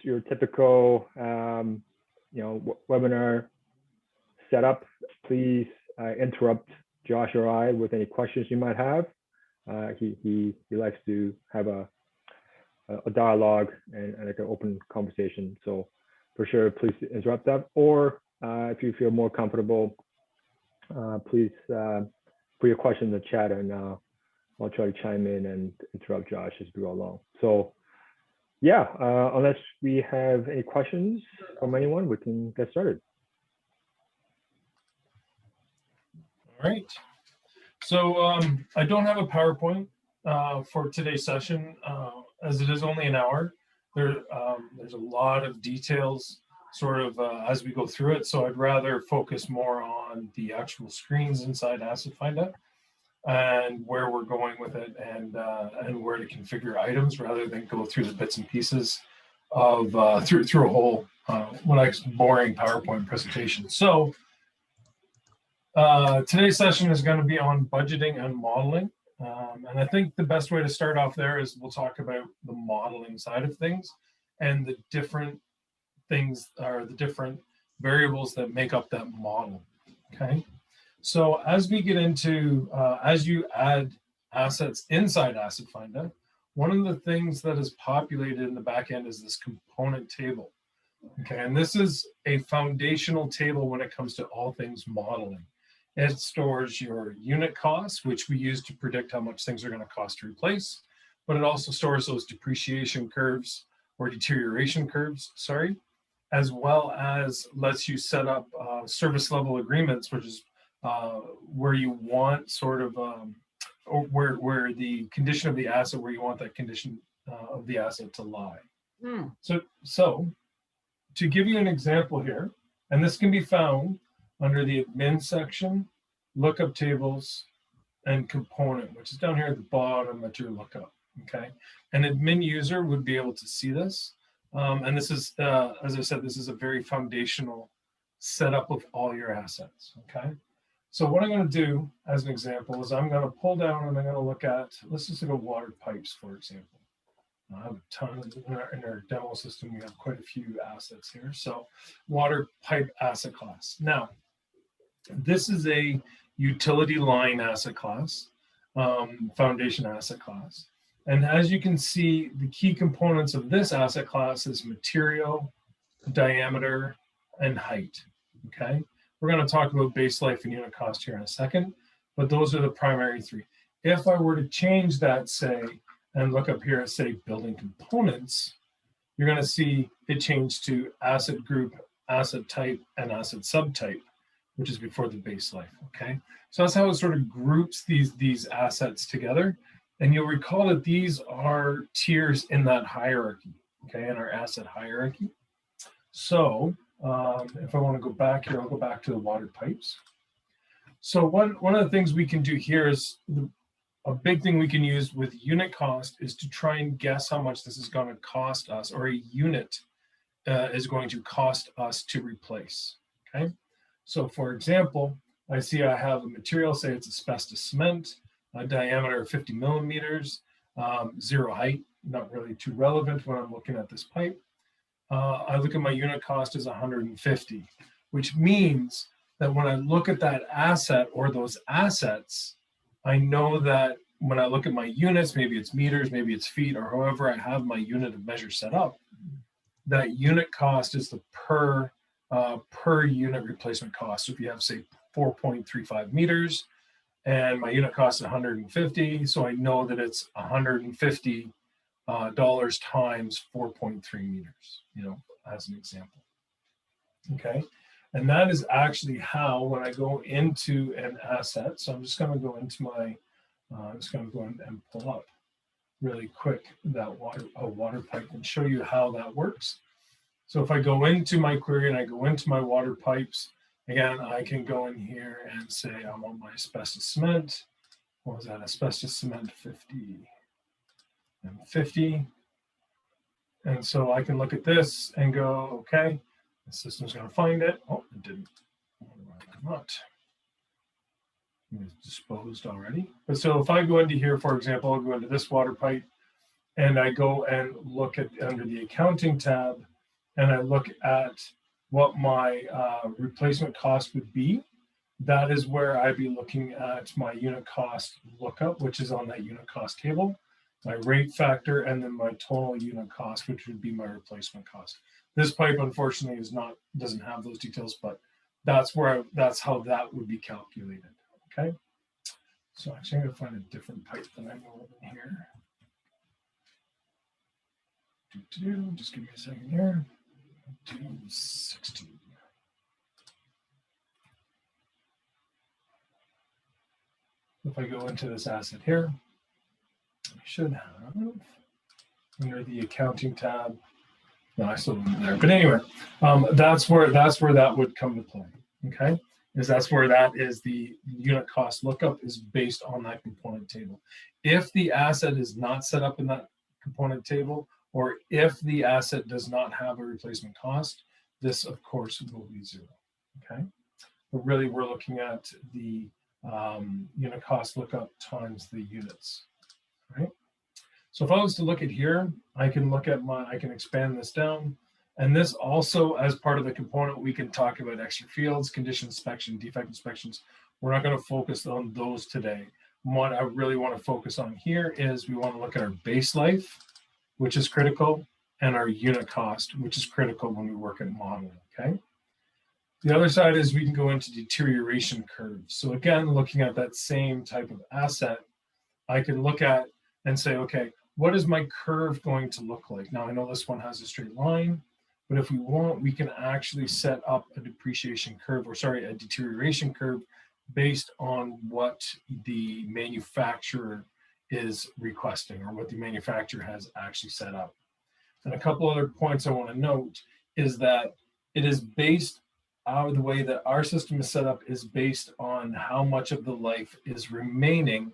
your typical, webinar setup, please interrupt Josh or I with any questions you might have. He likes to have a dialogue and like an open conversation. So for sure, please interrupt that. Or if you feel more comfortable, please put your question in the chat, and I'll try to chime in and interrupt Josh as we go along. So yeah, unless we have any questions from anyone, we can get started. All right. So I don't have a PowerPoint for today's session, as it is only an hour. There's a lot of details sort of as we go through it. So I'd rather focus more on the actual screens inside Asset Finder and where we're going with it, and where to configure items, rather than go through the bits and pieces of through a whole boring PowerPoint presentation. So today's session is going to be on budgeting and modeling. And I think the best way to start off there is we'll talk about the modeling side of things and the different things, or the different variables that make up that model. Okay. So as we get into, as you add assets inside Asset Finder, one of the things that is populated in the back end is this component table. Okay. And this is a foundational table when it comes to all things modeling. It stores your unit costs, which we use to predict how much things are going to cost to replace, but it also stores those depreciation curves or deterioration curves, sorry, as well as lets you set up service level agreements, which is where you want sort of, or where the condition of the asset, where you want that condition of the asset to lie. So to give you an example here, and this can be found under the admin section, lookup tables, and component, which is down here at the bottom at your lookup, okay? An admin user would be able to see this. And this is, as I said, this is a very foundational setup of all your assets, okay? So what I'm gonna do as an example is I'm gonna pull down and I'm gonna look at, let's just look at water pipes, for example. I have a ton in our demo system. We have quite a few assets here. So water pipe asset class. Now, this is a utility line asset class, foundation asset class. And as you can see, the key components of this asset class is material, diameter, and height, okay? We're gonna talk about base life and unit cost here in a second, but those are the primary three. If I were to change that, say, and look up here and say building components, you're gonna see it change to asset group, asset type, and asset subtype, which is before the base life, okay? So that's how it sort of groups these assets together. And you'll recall that these are tiers in that hierarchy, okay, in our asset hierarchy. So if I want to go back here, I'll go back to the water pipes. So one of the things we can do here is, a big thing we can use with unit cost is to try and guess how much this is going to cost us, or a unit is going to cost us to replace, okay? So for example, I see I have a material, say it's asbestos cement, a diameter of 50 millimeters, zero height, not really too relevant when I'm looking at this pipe. I look at my unit cost as 150, which means that when I look at that asset or those assets, I know that when I look at my units, maybe it's meters, maybe it's feet, or however I have my unit of measure set up, that unit cost is the per unit replacement cost. So if you have, say, 4.35 meters, and my unit cost is 150, so I know that it's $150 times 4.3 meters, you know, as an example. Okay, and that is actually how, when I go into an asset, so I'm just going to go into my, I'm just going to go in and pull up really quick that water pipe and show you how that works. So if I go into my query and I go into my water pipes, again, I can go in here and say I want my asbestos cement. What was that? Asbestos cement 50 and 50. And so I can look at this and go, okay, the system's going to find it. Oh, it didn't. Not. It's disposed already. But so if I go into here, for example, I'll go into this water pipe and I go and look at under the accounting tab, and I look at what my replacement cost would be, that is where I'd be looking at my unit cost lookup, which is on that unit cost table, my rate factor, and then my total unit cost, which would be my replacement cost. This pipe, unfortunately, doesn't have those details, but that's how that would be calculated. Okay. So actually, I'm going to find a different pipe than I'm in here. Just give me a second here. 260. If I go into this asset here, I should have under the accounting tab. No, I still don't there. But anyway, that's where that would come to play. Okay, that's where that is the unit cost lookup is based on that component table. If the asset is not set up in that component table, or if the asset does not have a replacement cost, this of course will be 0. Okay, but really we're looking at the unit cost lookup times the units, right? So if I was to look at here, I can expand this down. And this also, as part of the component, we can talk about extra fields, condition inspection, defect inspections. We're not going to focus on those today. What I really want to focus on here is we want to look at our base life, which is critical, and our unit cost, which is critical when we work at modeling, okay? The other side is we can go into deterioration curves. So again, looking at that same type of asset, I can look at and say, okay, what is my curve going to look like? Now I know this one has a straight line, but if we want, we can actually set up a depreciation curve, or sorry, a deterioration curve based on what the manufacturer is requesting or what the manufacturer has actually set up. And a couple other points I want to note is that it is based the way that our system is set up is based on how much of the life is remaining,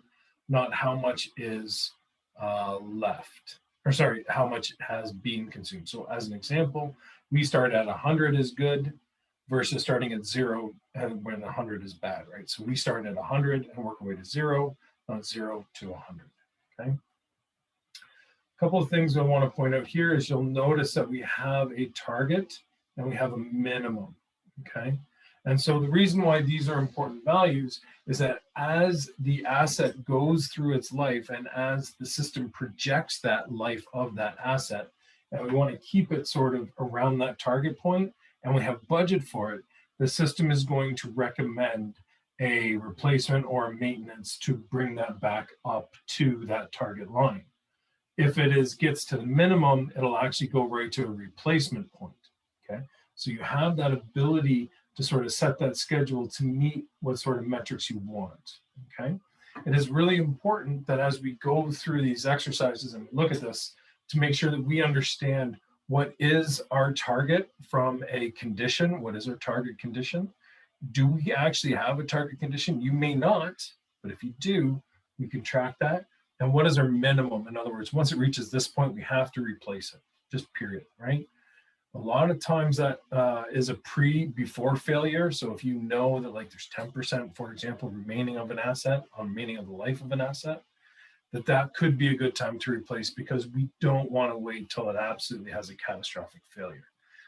not how much is left, or sorry, how much has been consumed. So as an example, we start at 100 is good versus starting at 0 and when 100 is bad, right? So we start at 100 and work our way to 0, not 0 to 100, okay? A couple of things I want to point out here is you'll notice that we have a target and we have a minimum, okay? And so the reason why these are important values is that as the asset goes through its life and as the system projects that life of that asset, and we want to keep it sort of around that target point and we have budget for it, the system is going to recommend a replacement or a maintenance to bring that back up to that target line. If it gets to the minimum, it'll actually go right to a replacement point, okay? So you have that ability to sort of set that schedule to meet what sort of metrics you want, okay? It is really important that as we go through these exercises and look at this, to make sure that we understand what is our target from a condition, what is our target condition? Do we actually have a target condition? You may not, but if you do, we can track that. And what is our minimum? In other words, once it reaches this point, we have to replace it, just period, right? A lot of times that is a before failure. So if you know that like there's 10%, for example, remaining of an asset, remaining of the life of an asset, that could be a good time to replace because we don't want to wait till it absolutely has a catastrophic failure.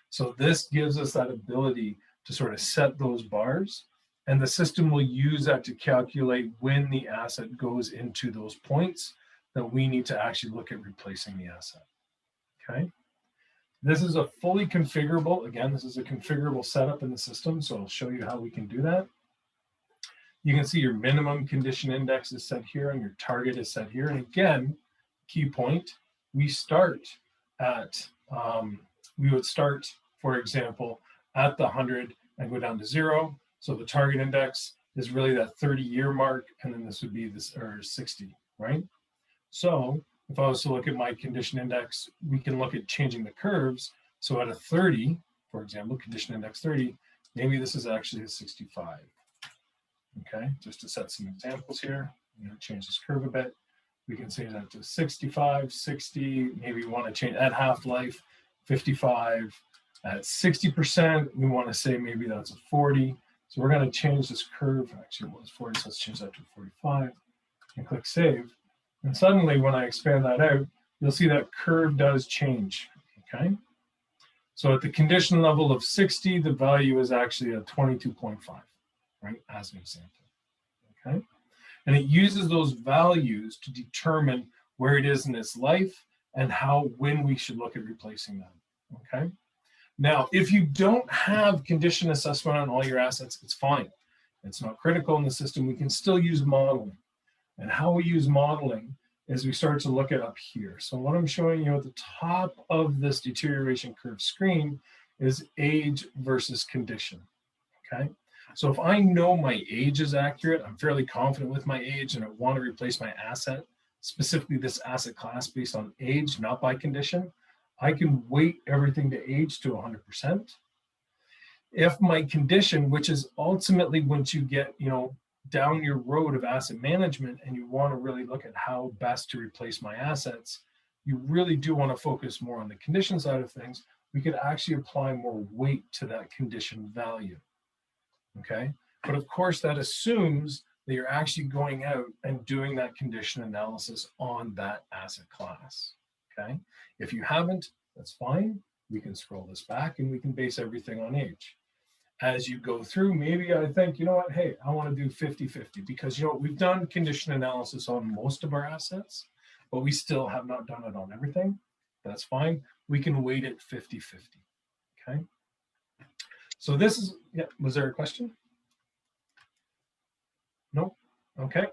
So this gives us that ability to sort of set those bars, and the system will use that to calculate when the asset goes into those points that we need to actually look at replacing the asset, okay? This is a fully configurable, again, this is a configurable setup in the system, so I'll show you how we can do that. You can see your minimum condition index is set here and your target is set here. And again, key point, we start at, we would start, for example, at the 100 and go down to 0. So the target index is really that 30-year mark, and then this would be this, or 60, right? So if I was to look at my condition index, we can look at changing the curves. So at a 30, for example, condition index 30, maybe this is actually a 65. Okay, just to set some examples here, change this curve a bit. We can say that to 65, 60, maybe we want to change at half-life, 55. At 60%, we want to say maybe that's a 40. So we're going to change this curve. Actually, it was 40, so let's change that to 45 and click Save. And suddenly, when I expand that out, you'll see that curve does change, okay? So at the condition level of 60, the value is actually a 22.5, right, as an example, okay? And it uses those values to determine where it is in its life and when we should look at replacing them, okay? Now, if you don't have condition assessment on all your assets, it's fine. It's not critical in the system. We can still use modeling. And how we use modeling is we start to look at up here. So what I'm showing you at the top of this deterioration curve screen is age versus condition, okay? So if I know my age is accurate, I'm fairly confident with my age, and I want to replace my asset, specifically this asset class based on age, not by condition, I can weight everything to age to 100%. If my condition, which is ultimately once you get, down your road of asset management and you want to really look at how best to replace my assets, you really do want to focus more on the condition side of things. We could actually apply more weight to that condition value, okay? But of course, that assumes that you're actually going out and doing that condition analysis on that asset class, okay? If you haven't, that's fine. We can scroll this back and we can base everything on age. As you go through, maybe I think, you know what, hey, I want to do 50-50 because, we've done condition analysis on most of our assets, but we still have not done it on everything. That's fine. We can weight it 50-50, okay? So this is, was there a question? No? Okay.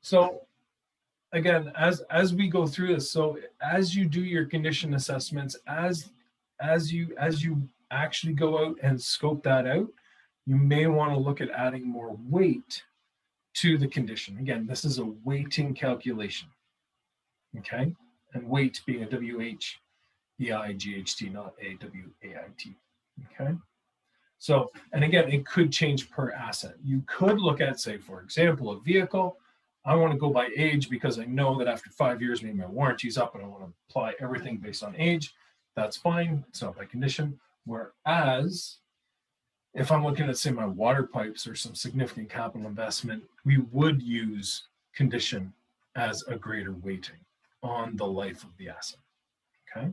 So again, as we go through this, so as you do your condition assessments, as you actually go out and scope that out, you may want to look at adding more weight to the condition. Again, this is a weighting calculation, okay? And weight being a W-H-E-I-G-H-T, not A-W-A-I-T, okay? So, and again, it could change per asset. You could look at, say, for example, a vehicle. I want to go by age because I know that after 5 years, maybe my warranty's up and I want to apply everything based on age. That's fine. It's not by condition. Whereas if I'm looking at, say, my water pipes or some significant capital investment, we would use condition as a greater weighting on the life of the asset, okay?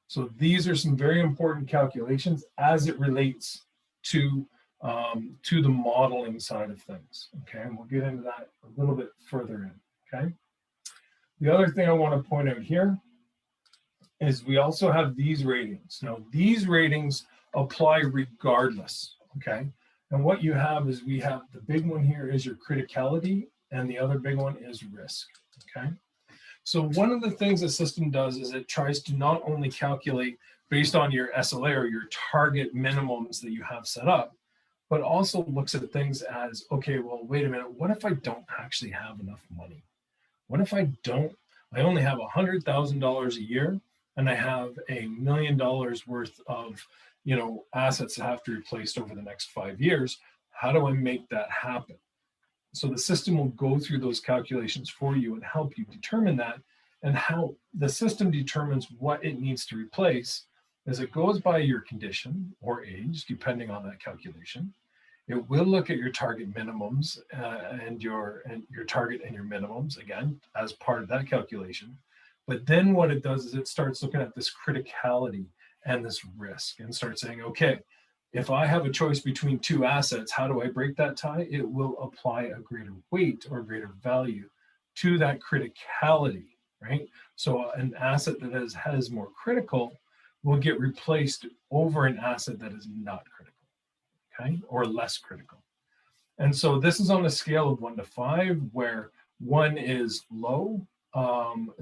So these are some very important calculations as it relates to the modeling side of things, okay? And we'll get into that a little bit further in, okay? The other thing I want to point out here is we also have these ratings. Now, these ratings apply regardless, okay? And what you have is we have the big one here is your criticality, and the other big one is risk, okay? So one of the things the system does is it tries to not only calculate based on your SLA or your target minimums that you have set up, but also looks at things as, okay, well, wait a minute, what if I don't actually have enough money? What if I only have $100,000 a year and I have $1 million worth of, assets that have to be replaced over the next 5 years? How do I make that happen? So the system will go through those calculations for you and help you determine that, and how the system determines what it needs to replace as it goes by your condition or age, depending on that calculation. It will look at your target minimums and your target and your minimums, again, as part of that calculation. But then what it does is it starts looking at this criticality and this risk and starts saying, okay, if I have a choice between two assets, how do I break that tie? It will apply a greater weight or greater value to that criticality, right? So an asset that has more critical will get replaced over an asset that is not critical, okay, or less critical. And so this is on a scale of 1 to 5, where 1 is low,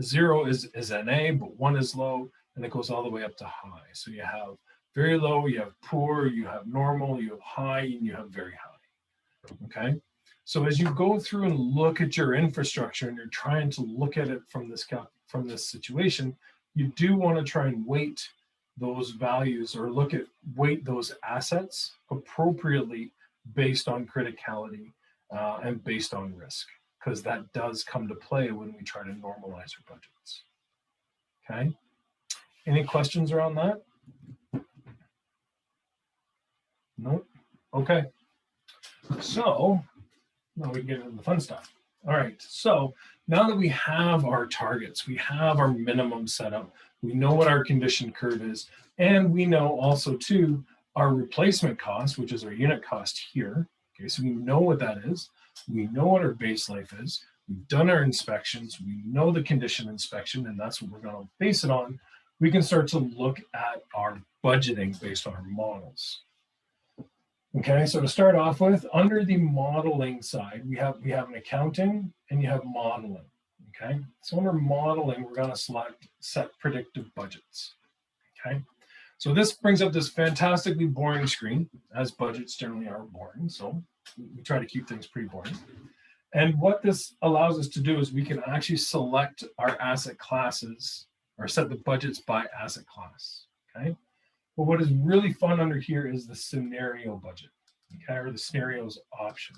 0 is an A, but 1 is low, and it goes all the way up to high. So you have very low, you have poor, you have normal, you have high, and you have very high, okay? So as you go through and look at your infrastructure and you're trying to look at it from this situation, you do want to try and weight those values or weight those assets appropriately based on criticality and based on risk, because that does come to play when we try to normalize our budgets, okay? Any questions around that? Nope. Okay. So now we get into the fun stuff. All right. So now that we have our targets, we have our minimum set up, We know what our condition curve is. And we know also too, our replacement cost, which is our unit cost here. Okay, so we know what that is. We know what our base life is. We've done our inspections. We know the condition inspection, and that's what we're going to base it on. We can start to look at our budgeting based on our models. Okay, so to start off with, under the modeling side, we have an accounting and you have modeling. Okay, so under modeling, we're going to select set predictive budgets. Okay, so this brings up this fantastically boring screen, as budgets generally are boring. So we try to keep things pretty boring. And what this allows us to do is we can actually select our asset classes or set the budgets by asset class. Okay, but what is really fun under here is the scenario budget, okay, or the scenarios option.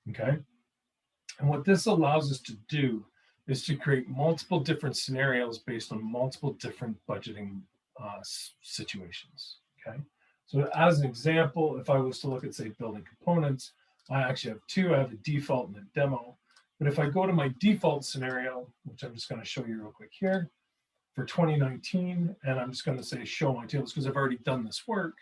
Okay, and what this allows us to do is to create multiple different scenarios based on multiple different budgeting situations. Okay, so as an example, if I was to look at, say, building components, I actually have two. I have a default and a demo. But if I go to my default scenario, which I'm just going to show you real quick here for 2019, and I'm just going to say show my tables because I've already done this work.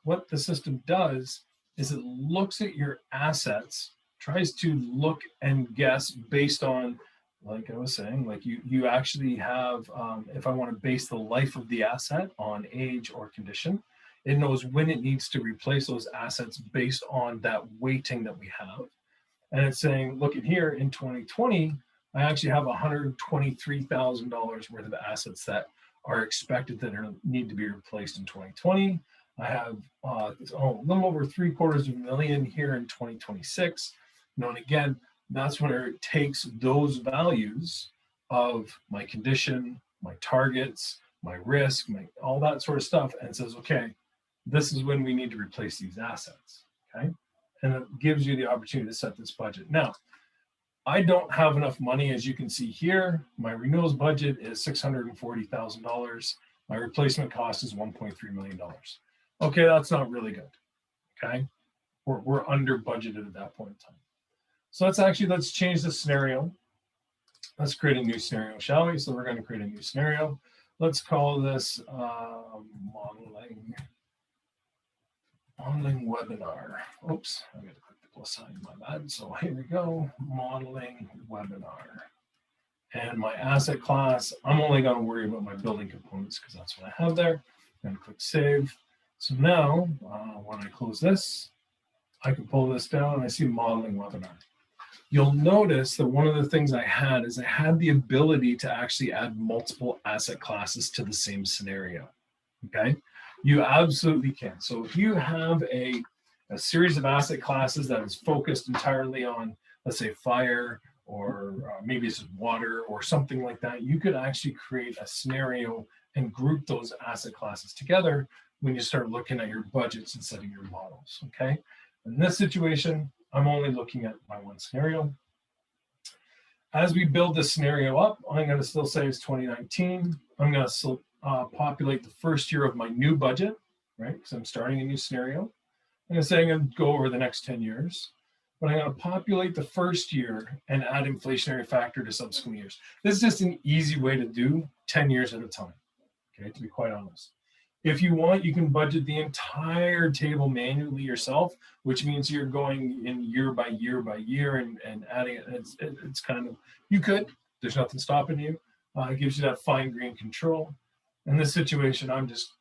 What the system does is it looks at your assets, tries to look and guess based on, like I was saying, like you actually have, if I want to base the life of the asset on age or condition, it knows when it needs to replace those assets based on that weighting that we have. And it's saying, look at here in 2020, I actually have $123,000 worth of assets that are expected that need to be replaced in 2020. I have a little over $750,000 here in 2026. And again, that's where it takes those values of my condition, my targets, my risk, all that sort of stuff, and says, okay, this is when we need to replace these assets. Okay, and it gives you the opportunity to set this budget. Now, I don't have enough money, as you can see here. My renewals budget is $640,000. My replacement cost is $1.3 million. Okay, that's not really good. Okay, we're under budgeted at that point in time. So let's change the scenario. Let's create a new scenario, shall we? So we're going to create a new scenario. Let's call this modeling webinar. Oops, I got to click the plus sign, my bad. So here we go, modeling webinar. And my asset class, I'm only going to worry about my building components because that's what I have there. I'm going to click save. So now when I close this, I can pull this down and I see modeling webinar. You'll notice that one of the things I had is I had the ability to actually add multiple asset classes to the same scenario. Okay, you absolutely can. So if you have a series of asset classes that is focused entirely on, let's say, fire, or maybe it's water or something like that, you could actually create a scenario and group those asset classes together when you start looking at your budgets and setting your models. Okay, in this situation, I'm only looking at my one scenario. As we build this scenario up, I'm going to still say it's 2019. I'm going to populate the first year of my new budget, right? Because I'm starting a new scenario. I'm going to say I'm going to go over the next 10 years, but I'm going to populate the first year and add inflationary factor to subsequent years. This is just an easy way to do 10 years at a time, okay, to be quite honest. If you want, you can budget the entire table manually yourself, which means you're going in year by year by year and adding it. It's kind of, you could, there's nothing stopping you. It gives you that fine grained control. In this situation, I'm just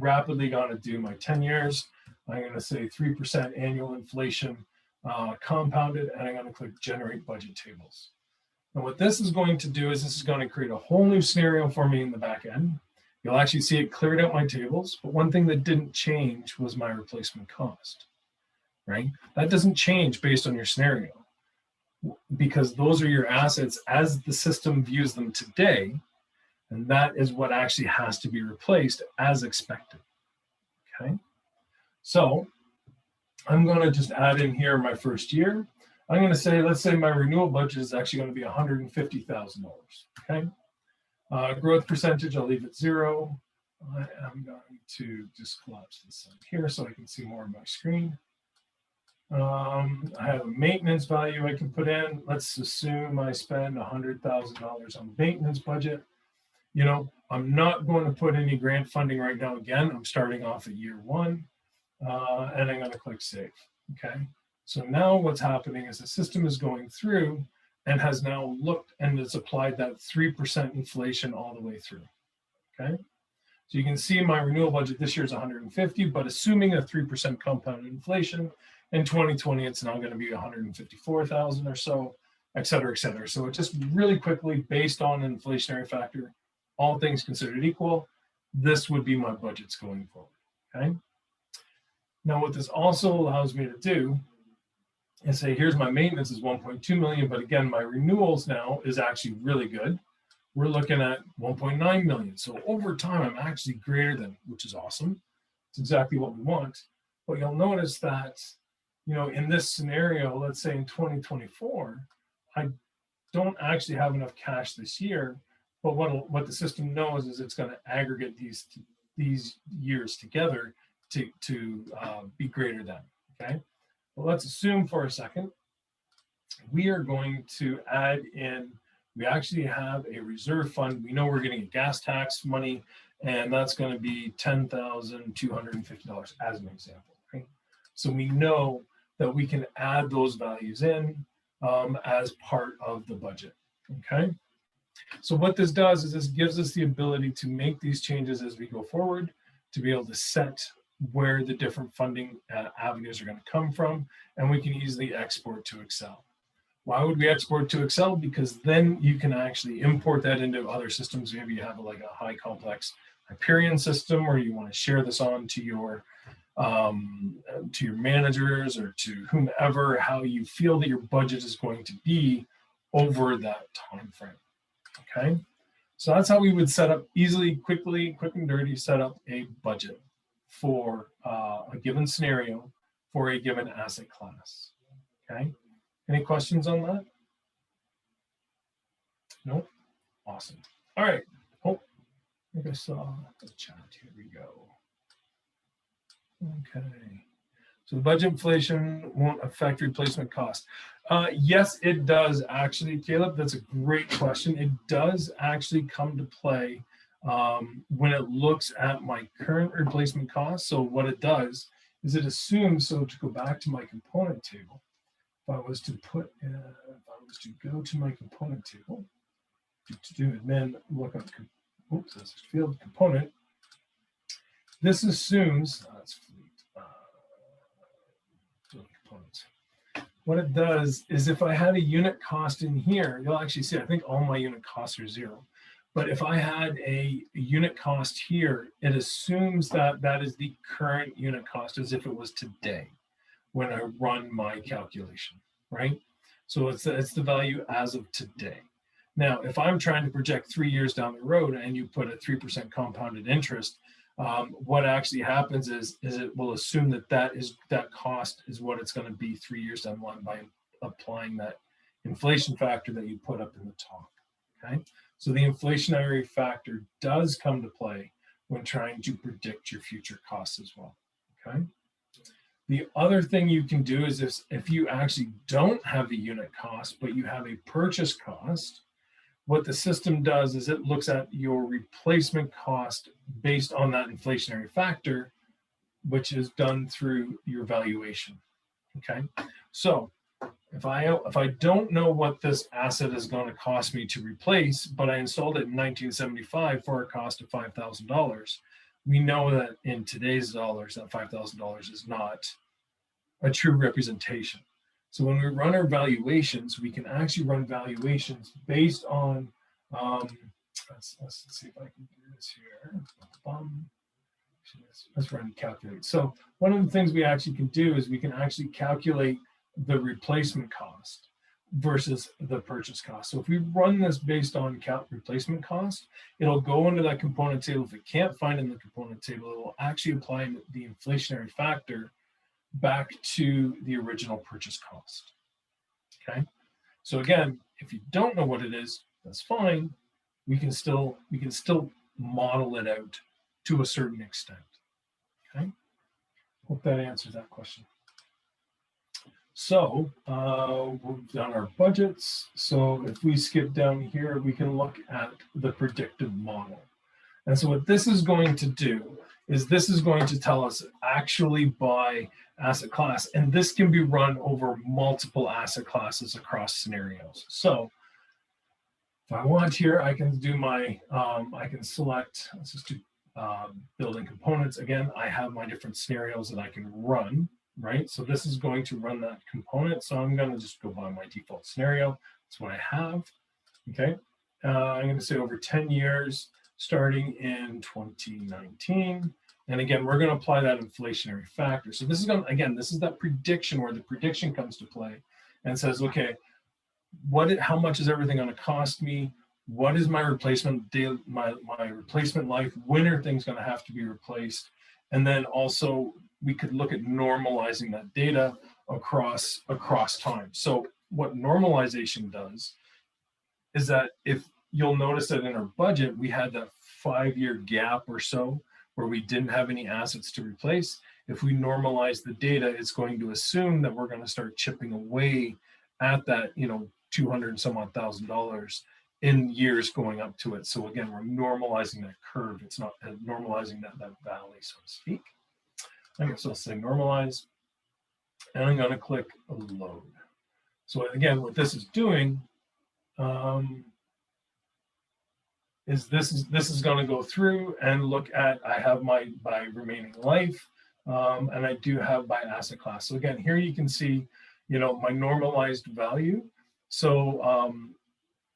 rapidly going to do my 10 years. I'm going to say 3% annual inflation compounded, and I'm going to click generate budget tables. And what this is going to do is this is going to create a whole new scenario for me in the back end. You'll actually see it cleared out my tables, but one thing that didn't change was my replacement cost, right? That doesn't change based on your scenario because those are your assets as the system views them today, and that is what actually has to be replaced as expected, okay? So I'm going to just add in here my first year. I'm going to say, let's say my renewal budget is actually going to be $150,000, okay? Growth percentage, I'll leave it 0. I am going to just collapse this up here so I can see more of my screen. I have a maintenance value I can put in. Let's assume I spend $100,000 on maintenance budget. you know, I'm not going to put any grant funding right now. Again, I'm starting off at year one, and I'm going to click save. Okay. So now what's happening is the system is going through and has now looked and it's applied that 3% inflation all the way through. Okay. So you can see my renewal budget this year is 150, but assuming a 3% compounded inflation in 2020, it's now going to be 154,000 or so, et cetera, et cetera. So it just really quickly, based on an inflationary factor, all things considered equal, this would be my budgets going forward. Okay. Now, what this also allows me to do is say, here's my maintenance is 1.2 million, but again, my renewals now is actually really good. We're looking at 1.9 million. So over time, I'm actually greater than, which is awesome. It's exactly what we want. But you'll notice that, you know, in this scenario, let's say in 2024, I don't actually have enough cash this year. But what the system knows is it's going to aggregate these years together to be greater than. Okay. Well, let's assume for a second we are going to add in. We actually have a reserve fund. We know we're getting a gas tax money, and that's going to be $10,250 as an example. Right? So we know that we can add those values in as part of the budget. Okay. So what this does is this gives us the ability to make these changes as we go forward, to be able to set where the different funding avenues are going to come from, and we can easily export to Excel. Why would we export to Excel? Because then you can actually import that into other systems. Maybe you have like a high complex Hyperion system, or you want to share this on to your managers or to whomever, how you feel that your budget is going to be over that time frame. Okay, so that's how we would set up easily, quickly, quick and dirty, set up a budget for a given scenario for a given asset class. Okay. Any questions on that? Nope. Awesome. All right. Oh, I think I saw the chat. Here we go. Okay. So the budget inflation won't affect replacement cost. Yes, it does actually, Caleb. That's a great question. It does actually come to play when it looks at my current replacement cost. So what it does is it assumes, so to go back to my component table, if I was to go to my component table, to do admin, look up, oops, that's field component. This assumes, that's field components. What it does is if I had a unit cost in here, you'll actually see, I think all my unit costs are 0. But if I had a unit cost here, it assumes that that is the current unit cost as if it was today when I run my calculation, right? So it's the value as of today. Now, if I'm trying to project 3 years down the road and you put a 3% compounded interest, what actually happens is it will assume that cost is what it's going to be 3 years down the line by applying that inflation factor that you put up in the top. Okay, so the inflationary factor does come to play when trying to predict your future costs as well. Okay. The other thing you can do is if you actually don't have a unit cost, but you have a purchase cost, what the system does is it looks at your replacement cost based on that inflationary factor, which is done through your valuation. Okay, so if I don't know what this asset is going to cost me to replace, but I installed it in 1975 for a cost of $5,000, we know that in today's dollars, that $5,000 is not a true representation. So when we run our valuations, we can actually run valuations based on, let's see if I can do this here. Let's run calculate. So one of the things we actually can do is we can actually calculate the replacement cost versus the purchase cost. So if we run this based on replacement cost, it'll go into that component table. If it can't find in the component table, it will actually apply the inflationary factor back to the original purchase cost. Okay. So again, if you don't know what it is, that's fine. We can still model it out to a certain extent. Okay. Hope that answers that question. So we've done our budgets. So if we skip down here, we can look at the predictive model. And so what this is going to do is this is going to tell us actually by asset class, and this can be run over multiple asset classes across scenarios. So if I want here, I can do my, I can select, let's just do building components. Again, I have my different scenarios that I can run, right? So this is going to run that component. So I'm going to just go by my default scenario. That's what I have. Okay. I'm going to say over 10 years, starting in 2019. And again, we're going to apply that inflationary factor. So this is going to, again, this is that prediction where the prediction comes to play and says, okay, how much is everything going to cost me? What is my replacement my replacement life? When are things going to have to be replaced? And then also we could look at normalizing that data across time. So what normalization does is that if you'll notice that in our budget, we had that 5-year gap or so where we didn't have any assets to replace. If we normalize the data, it's going to assume that we're going to start chipping away at that, you know, 200 and some odd $1,000 in years going up to it. So again, we're normalizing that curve. It's not normalizing that valley, so to speak. I guess I'll say normalize, and I'm going to click load. So again, what this is doing is this is going to go through and look at, I have my remaining life, and I do have by asset class. So again, here you can see, you know, my normalized value. So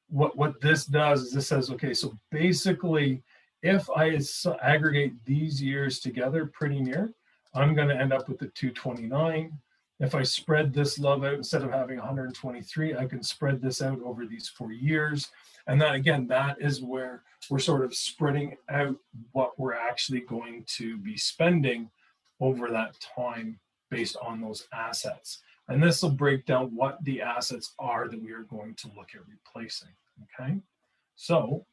what this does is this says, okay, so basically, if I aggregate these years together pretty near, I'm going to end up with the 229. If I spread this love out, instead of having 123, I can spread this out over these 4 years. And then again, that is where we're sort of spreading out what we're actually going to be spending over that time based on those assets. And this will break down what the assets are that we are going to look at replacing, okay? So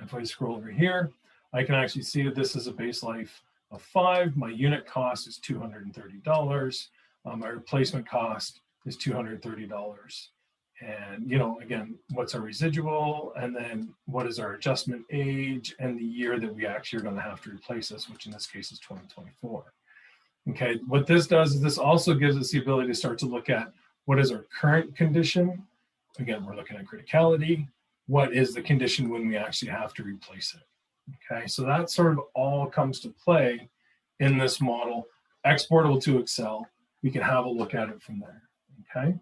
if I scroll over here, I can actually see that this is a base life of 5. My unit cost is $230. My replacement cost is $230. And, you know, again, what's our residual? And then what is our adjustment age and the year that we actually are going to have to replace this, which in this case is 2024. Okay, what this does is this also gives us the ability to start to look at what is our current condition. Again, we're looking at criticality. What is the condition when we actually have to replace it? Okay, so that sort of all comes to play in this model, exportable to Excel. We can have a look at it from there, okay?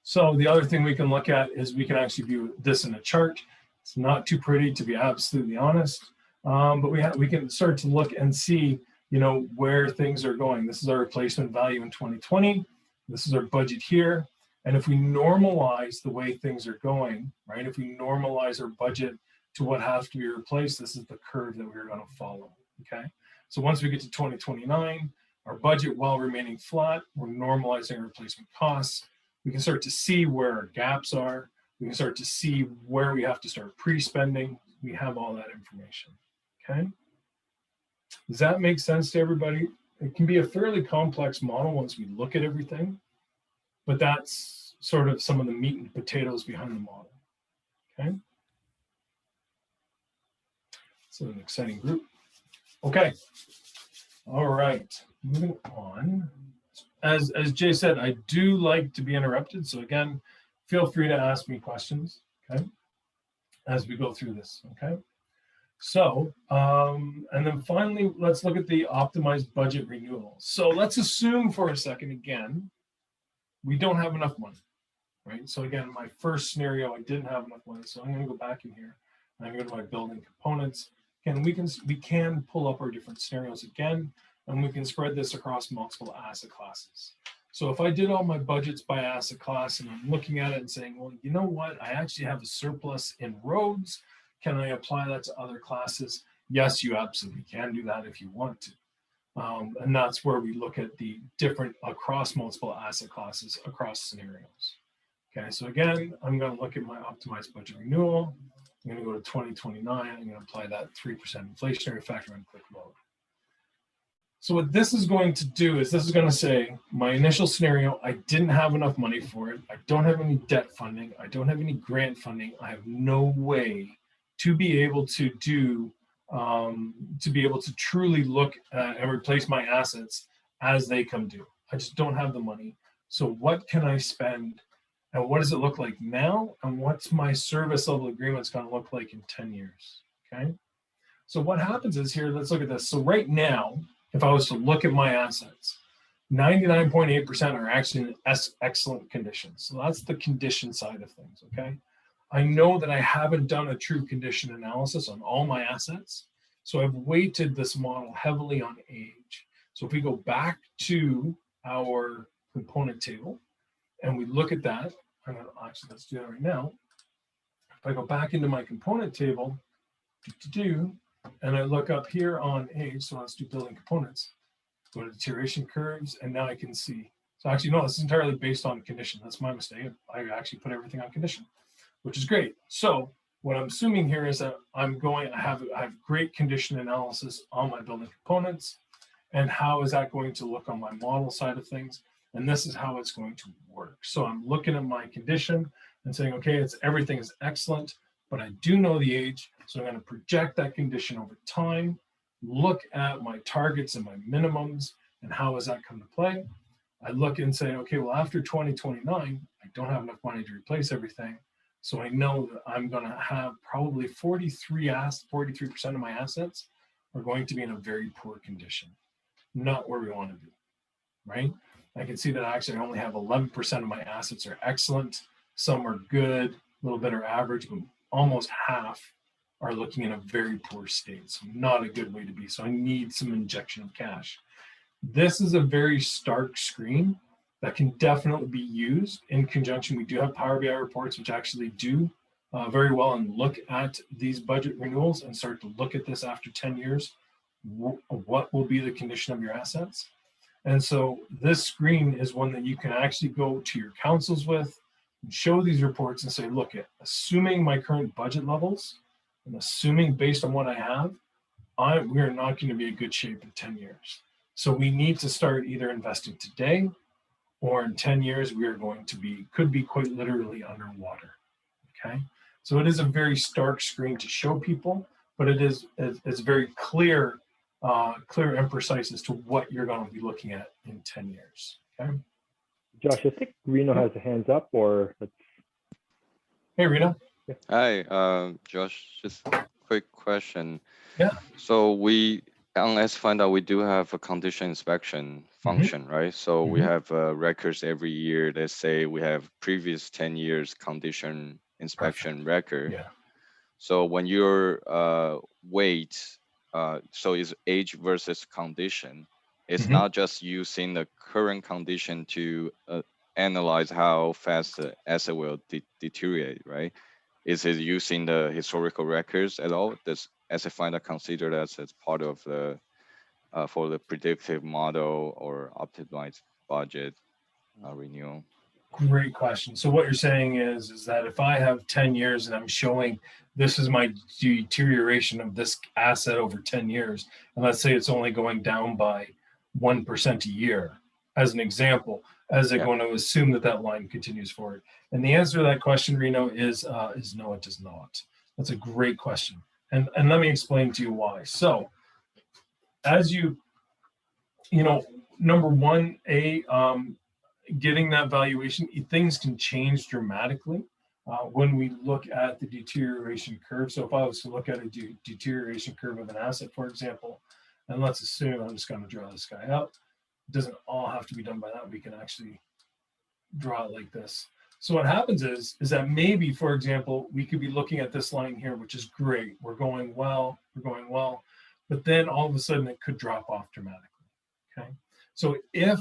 So the other thing we can look at is we can actually view this in a chart. It's not too pretty, to be absolutely honest, but we can start to look and see, you know, where things are going. This is our replacement value in 2020. This is our budget here. And if we normalize the way things are going, right? If we normalize our budget to what has to be replaced, this is the curve that we're going to follow, okay? So once we get to 2029, our budget, while remaining flat, we're normalizing our replacement costs. We can start to see where our gaps are. We can start to see where we have to start pre-spending. We have all that information, okay? Does that make sense to everybody? It can be a fairly complex model once we look at everything, but that's sort of some of the meat and potatoes behind the model, okay? So an exciting group. Okay, all right, moving on. As Jay said, I do like to be interrupted. So again, feel free to ask me questions, okay, as we go through this, okay? So, and then finally, let's look at the optimized budget renewal. So let's assume for a second, again, we don't have enough money, right? So again, my first scenario, I didn't have enough money. So I'm gonna go back in here. I'm gonna go to my building components. And we can pull up our different scenarios again, and we can spread this across multiple asset classes. So if I did all my budgets by asset class and I'm looking at it and saying, well, you know what, I actually have a surplus in roads. Can I apply that to other classes? Yes, you absolutely can do that if you want to. And that's where we look at the different across multiple asset classes across scenarios. Okay, so again, I'm going to look at my optimized budget renewal. I'm going to go to 2029. I'm going to apply that 3% inflationary factor and click load. So what this is going to do is this is going to say my initial scenario, I didn't have enough money for it. I don't have any debt funding. I don't have any grant funding. I have no way to be able to do, to be able to truly look and replace my assets as they come due. I just don't have the money. So what can I spend? And what does it look like now? And what's my service level agreements going to look like in 10 years? Okay. So what happens is here, let's look at this. So right now, if I was to look at my assets, 99.8% are actually in excellent condition. So that's the condition side of things, okay? I know that I haven't done a true condition analysis on all my assets. So I've weighted this model heavily on age. So if we go back to our component table and we look at that, actually, let's do that right now. If I go back into my component table, and I look up here on age, so let's do building components, go to deterioration curves, and now I can see. So actually, no, this is entirely based on condition. That's my mistake. I actually put everything on condition, which is great. So what I'm assuming here is that I have great condition analysis on my building components, and how is that going to look on my model side of things? And this is how it's going to work. So I'm looking at my condition and saying, okay, everything is excellent, but I do know the age. So I'm going to project that condition over time, look at my targets and my minimums, and how does that come to play? I look and say, okay, well, after 2029, I don't have enough money to replace everything. So I know that I'm going to have probably 43% of my assets are going to be in a very poor condition, not where we want to be, right? I can see that actually I only have 11% of my assets are excellent. Some are good, a little bit are average, but almost half are looking in a very poor state. So not a good way to be. So I need some injection of cash. This is a very stark screen that can definitely be used in conjunction. We do have Power BI reports, which actually do very well and look at these budget renewals and start to look at this after 10 years. What will be the condition of your assets? And so this screen is one that you can actually go to your councils with, show these reports and say, look, assuming my current budget levels and assuming based on what I have, we are not going to be in good shape in 10 years. So we need to start either investing today, or in 10 years, we are going to could be quite literally underwater, okay? So it is a very stark screen to show people, but it's very clear and precise as to what you're going to be looking at in 10 years, okay? Josh, I think Reno has a hands up, or let's. Hey, Reno. Yeah. Hi, Josh, just a quick question. Yeah. So on S-Finder, we do have a condition inspection function, right? So we have records every year that say we have previous 10 years condition inspection record. Yeah. So when you're weight, so it's age versus condition, it's not just using the current condition to analyze how fast the asset will deteriorate, right? Is it using the historical records at all? Does S-Finder consider that as part of the for the predictive model or optimized budget renewal? Great question. So what you're saying is that if I have 10 years and I'm showing this is my deterioration of this asset over 10 years, and let's say it's only going down by 1% a year, as an example, as they're going to assume that line continues forward? And the answer to that question, Reno, is no, it does not. That's a great question. And let me explain to you why. So as number one, getting that valuation, things can change dramatically when we look at the deterioration curve. So if I was to look at a deterioration curve of an asset, for example, and let's assume I'm just going to draw this guy out. It doesn't all have to be done by that. We can actually draw it like this. So what happens is that maybe, for example, we could be looking at this line here, which is great. We're going well, but then all of a sudden it could drop off dramatically. Okay. So if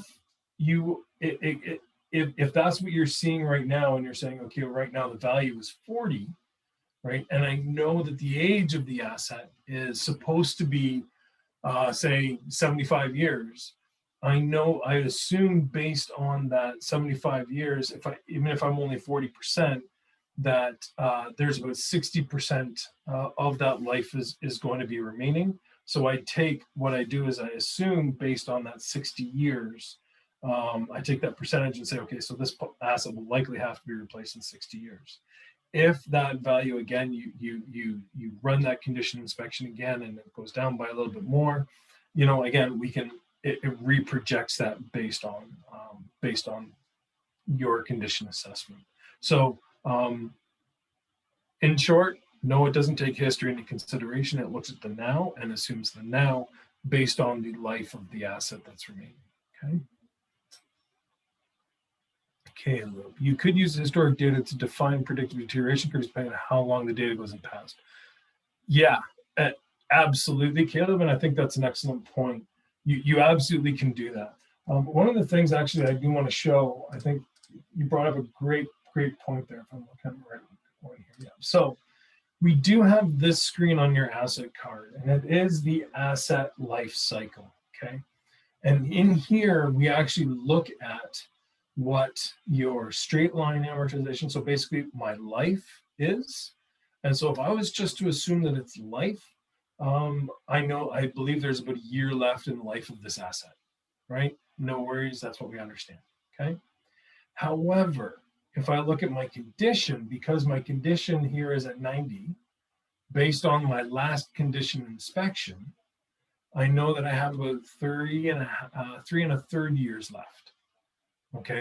that's what you're seeing right now, and you're saying, okay, right now the value is 40, right? And I know that the age of the asset is supposed to be, say, 75 years. I assume based on that 75 years, even if I'm only 40%, that there's about 60% of that life is going to be remaining. So I take, what I do is I assume based on that 60 years, I take that percentage and say, okay, so this asset will likely have to be replaced in 60 years. If that value, again, you run that condition inspection again and it goes down by a little bit more, you know, again, it reprojects that based on your condition assessment. So in short, no, it doesn't take history into consideration. It looks at the now and assumes the now based on the life of the asset that's remaining. Okay. Caleb, you could use historic data to define predicted deterioration curves depending on how long the data goes in past. Yeah, absolutely, Caleb, and I think that's an excellent point. You absolutely can do that. One of the things actually I do want to show, I think you brought up a great point there. If I'm looking right point here. Yeah. So we do have this screen on your asset card, and it is the asset life cycle. Okay, and in here we actually look at what your straight line amortization, so basically my life is. And so if I was just to assume that it's life, I believe there's about a year left in the life of this asset, right? No worries, that's what we understand, okay? However, if I look at my condition, because my condition here is at 90, based on my last condition inspection, I know that I have about 3 1/3 years left, okay?